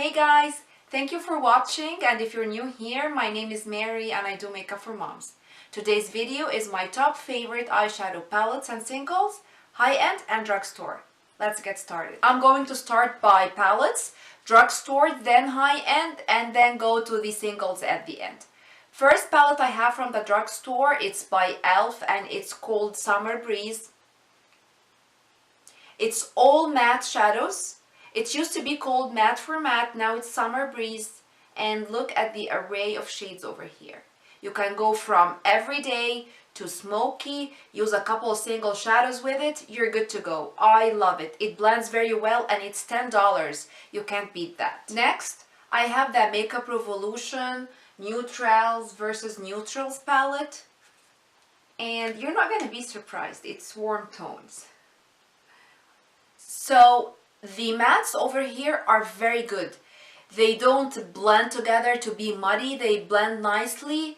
Hey guys, thank you for watching, and if you're new here, my name is Mary and I do makeup for moms. Today's video is my top favorite eyeshadow palettes and singles, High-End and Drugstore. Let's get started. I'm going to start by palettes, Drugstore, then High-End, and then go to the singles at the end. First palette I have from the Drugstore, it's by e.l.f. and it's called Summer Breeze. It's all matte shadows. It used to be called Matte for Matte, now it's Summer Breeze, and look at the array of shades over here. You can go from everyday to smoky, use a couple of single shadows with it, you're good to go. I love it. It blends very well and it's $10. You can't beat that. Next, I have that Makeup Revolution Neutrals versus Neutrals palette, and you're not going to be surprised, it's warm tones. So the mattes over here are very good. They don't blend together to be muddy, they blend nicely.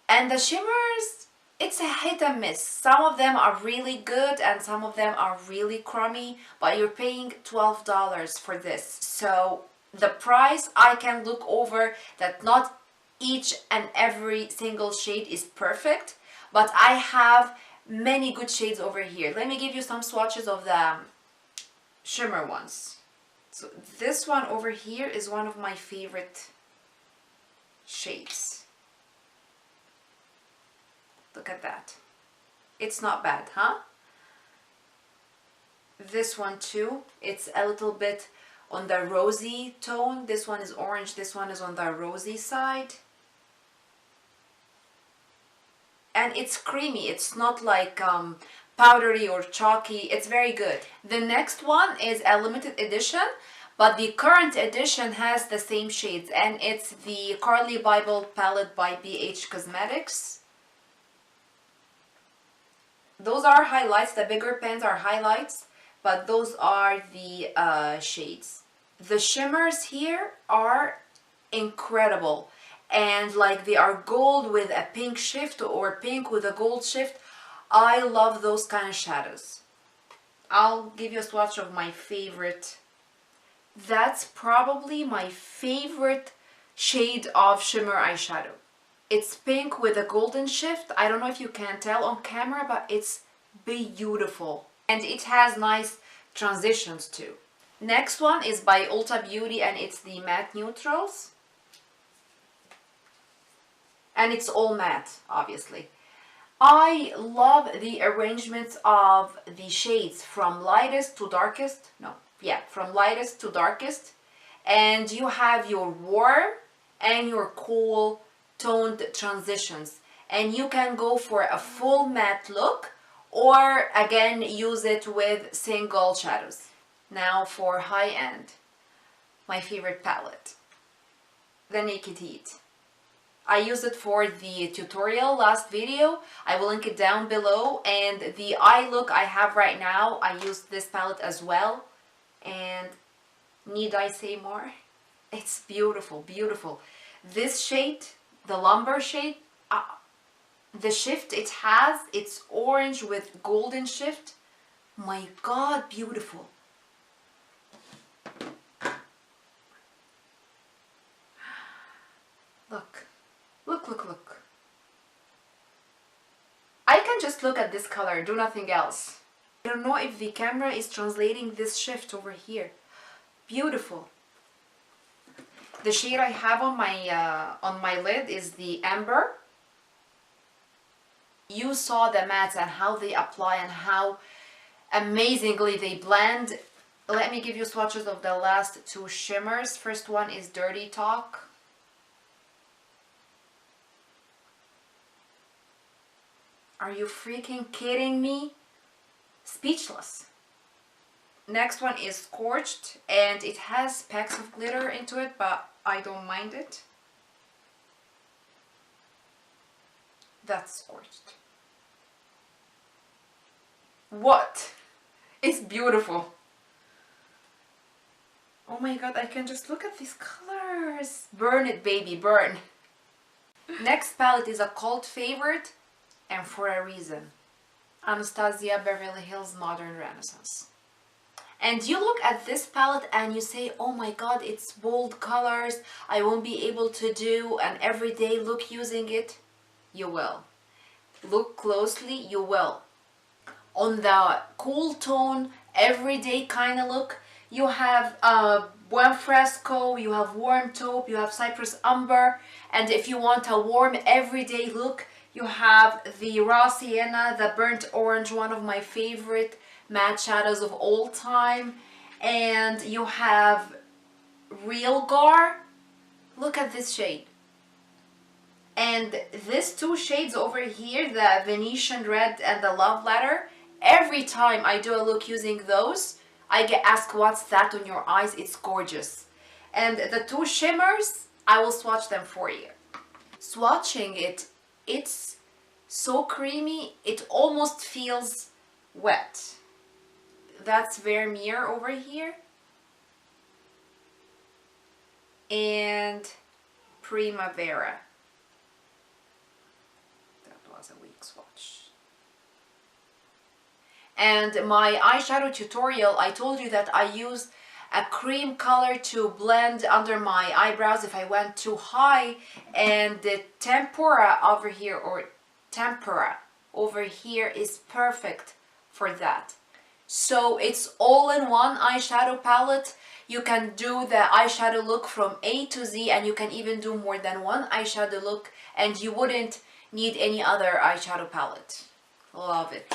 And the shimmers, it's a hit and miss. Some of them are really good and some of them are really crummy, but you're paying $12 for this. So the price, I can look over that not each and every single shade is perfect, but I have many good shades over here. Let me give you some swatches of the shimmer ones. So this one over here is one of my favorite shades. Look at that. It's not bad, huh? This one too, it's a little bit on the rosy tone. This one is orange, this one is on the rosy side. And it's creamy, it's not like powdery or chalky. It's very good. The next one is a limited edition, but the current edition has the same shades, and it's the Carly Bible palette by BH Cosmetics. Those are highlights. The bigger pens are highlights, but those are the shades. The shimmers here are incredible, and like they are gold with a pink shift or pink with a gold shift. I love those kind of shadows. I'll give you a swatch of my favorite. That's probably my favorite shade of shimmer eyeshadow. It's pink with a golden shift. I don't know if you can tell on camera, but it's beautiful. And it has nice transitions too. Next one is by Ulta Beauty and it's the Matte Neutrals. And it's all matte, obviously. I love the arrangements of the shades from lightest to darkest. From lightest to darkest. And you have your warm and your cool toned transitions. And you can go for a full matte look or again use it with single shadows. Now for High-End, my favorite palette, the Naked Heat. I used it for the tutorial last video. I will link it down below. And the eye look I have right now, I used this palette as well. And need I say more? It's beautiful, beautiful. This shade, the lumber shade, the shift it has, it's orange with golden shift. My God, beautiful. Look. Look. I can just look at this color, do nothing else. I don't know if the camera is translating this shift over here. Beautiful. The shade I have on my lid is the Amber. You saw the mattes and how they apply and how amazingly they blend. Let me give you swatches of the last two shimmers. First one is Dirty Talk. Are you freaking kidding me? Speechless. Next one is Scorched, and it has specks of glitter into it, but I don't mind it. That's Scorched. What? It's beautiful. Oh my God, I can just look at these colors. Burn it, baby, burn. Next palette is a cult favorite, and for a reason. Anastasia Beverly Hills Modern Renaissance. And you look at this palette and you say, oh my god, it's bold colors, I won't be able to do an everyday look using it. You will. Look closely, you will. On the cool tone, everyday kind of look, you have Buen Fresco, you have Warm Taupe, you have Cypress Umber, and if you want a warm everyday look, you have the Raw Sienna, the Burnt Orange, one of my favorite matte shadows of all time, and you have Real Gar. Look at this shade. And these two shades over here, the Venetian Red and the Love Letter, every time I do a look using those, I get asked, what's that on your eyes? It's gorgeous. And the two shimmers, I will swatch them for you. Swatching it, it's so creamy, it almost feels wet. That's Vermeer over here. And Primavera. Was a weak swatch. And my eyeshadow tutorial, I told you that I used a cream color to blend under my eyebrows if I went too high, and the tempera over here, or tempera over here, is perfect for that. So it's all in one eyeshadow palette. You can do the eyeshadow look from A to Z, and you can even do more than one eyeshadow look, and you wouldn't need any other eyeshadow palette. Love it.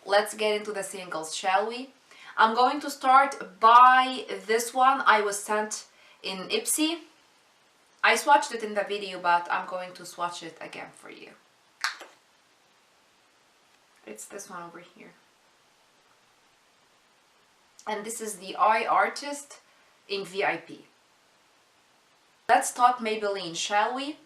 Let's get into the singles, shall we? I'm going to start by this one I was sent in Ipsy. I swatched it in the video, but I'm going to swatch it again for you. It's this one over here. And this is the Eye Artist in VIP. Let's talk Maybelline, shall we?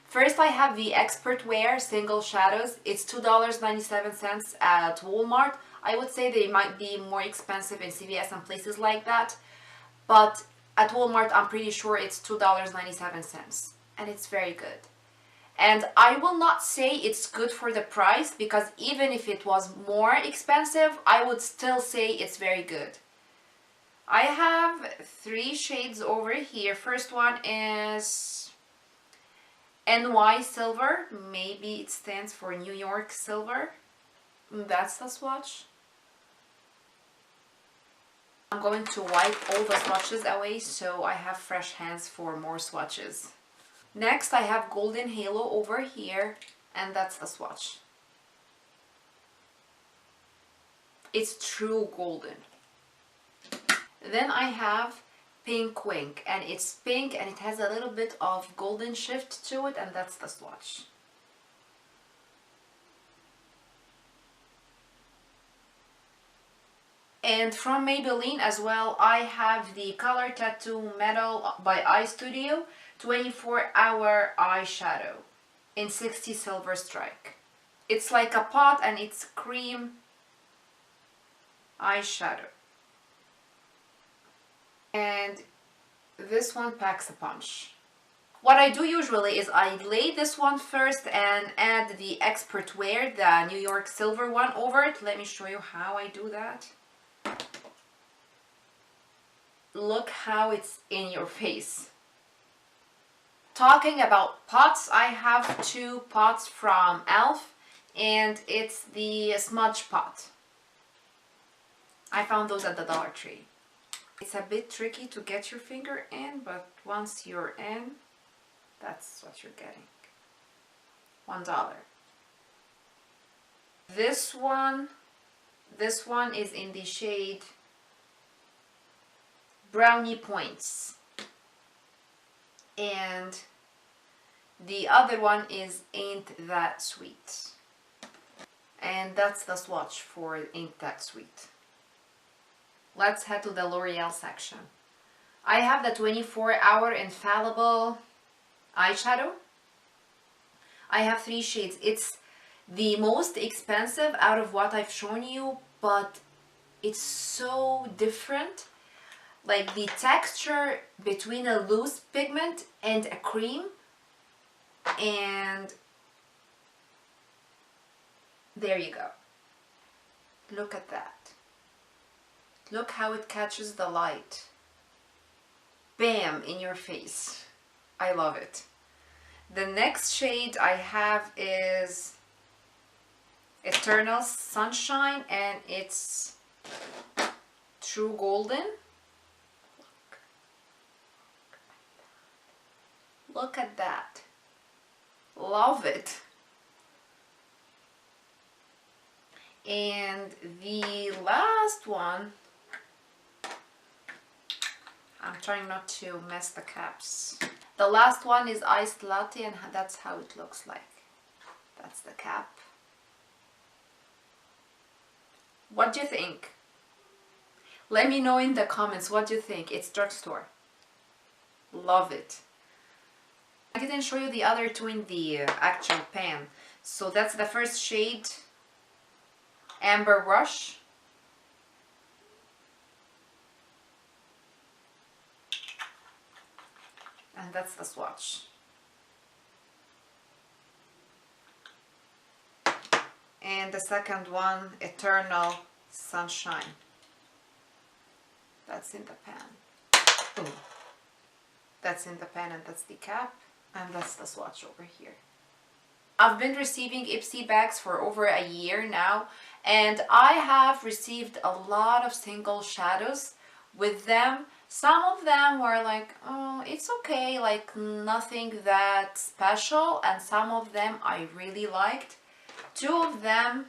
First, I have the Expert Wear Single Shadows. It's $2.97 at Walmart. I would say they might be more expensive in CVS and places like that, but at Walmart I'm pretty sure it's $2.97, and it's very good. And I will not say it's good for the price, because even if it was more expensive, I would still say it's very good. I have three shades over here. First one is NY Silver. Maybe it stands for New York Silver. That's the swatch. I'm going to wipe all the swatches away so I have fresh hands for more swatches. Next, I have Golden Halo over here, and that's the swatch. It's true golden. Then I have Pink Wink, and it's pink and it has a little bit of golden shift to it, and that's the swatch. And from Maybelline as well, I have the Color Tattoo Metal by Eye Studio 24-hour eyeshadow in 60 Silver Strike. It's like a pot and it's cream eyeshadow. And this one packs a punch. What I do usually is I lay this one first and add the Expert Wear, the New York Silver one, over it. Let me show you how I do that. Look how it's in your face. Talking about pots, I have two pots from e.l.f. and it's the smudge pot. I found those at the Dollar Tree. It's a bit tricky to get your finger in, but once you're in, that's what you're getting. $1. This one is in the shade Brownie Points, and the other one is Ain't That Sweet, and that's the swatch for Ain't That Sweet. Let's head to the L'Oreal section. I have the 24-hour infallible eyeshadow. I have three shades. It's the most expensive out of what I've shown you, but it's so different. Like the texture between a loose pigment and a cream, and there you go. Look at that. Look how it catches the light. Bam, in your face. I love it. The next shade I have is Eternal Sunshine, and it's True Golden. Look at that. Love it. And the last one, I'm trying not to mess the caps. The last one is Iced Latte, and that's how it looks like. That's the cap. What do you think? Let me know in the comments what you think. It's drugstore. Love it. I didn't show you the other two in the actual pan. So that's the first shade, Amber Rush. And that's the swatch. And the second one, Eternal Sunshine. That's in the pan. Boom. That's in the pan, and that's the cap. And that's the swatch over here. I've been receiving Ipsy bags for over a year now, and I have received a lot of single shadows with them. Some of them were like, oh, it's okay, like nothing that special, and some of them I really liked. Two of them,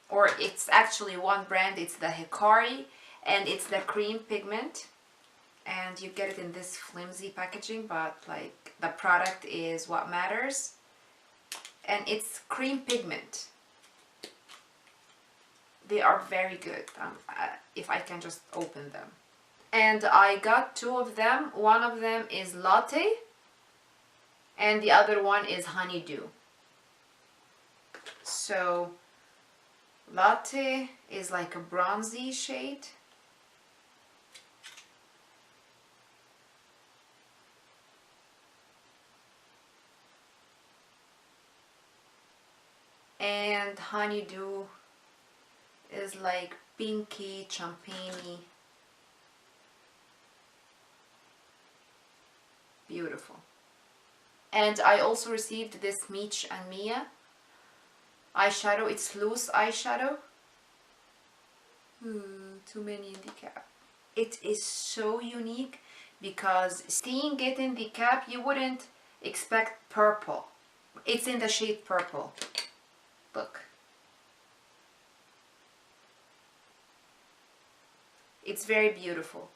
or it's actually one brand, it's the Hikari, and it's the cream pigment. And you get it in this flimsy packaging, but like the product is what matters. And it's cream pigment. They are very good, if I can just open them. And I got two of them. One of them is Latte, and the other one is Honeydew. So Latte is like a bronzy shade. And Honeydew is like pinky, champagne-y. Beautiful. And I also received this Meech and Mia eyeshadow. It's loose eyeshadow. Too many in the cap. It is so unique because seeing it in the cap, you wouldn't expect purple. It's in the shade purple. Look. It's very beautiful.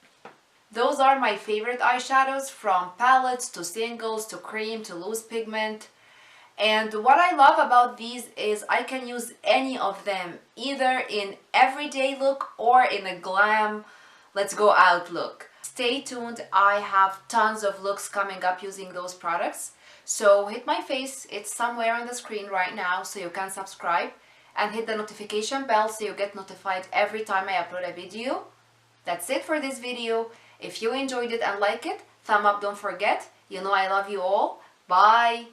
Those are my favorite eyeshadows, from palettes to singles to cream to loose pigment. And what I love about these is I can use any of them, either in everyday look or in a glam, let's go out look. Stay tuned, I have tons of looks coming up using those products. So hit my face, it's somewhere on the screen right now, so you can subscribe. And hit the notification bell so you get notified every time I upload a video. That's it for this video. If you enjoyed it and like it, thumb up, don't forget. You know I love you all. Bye!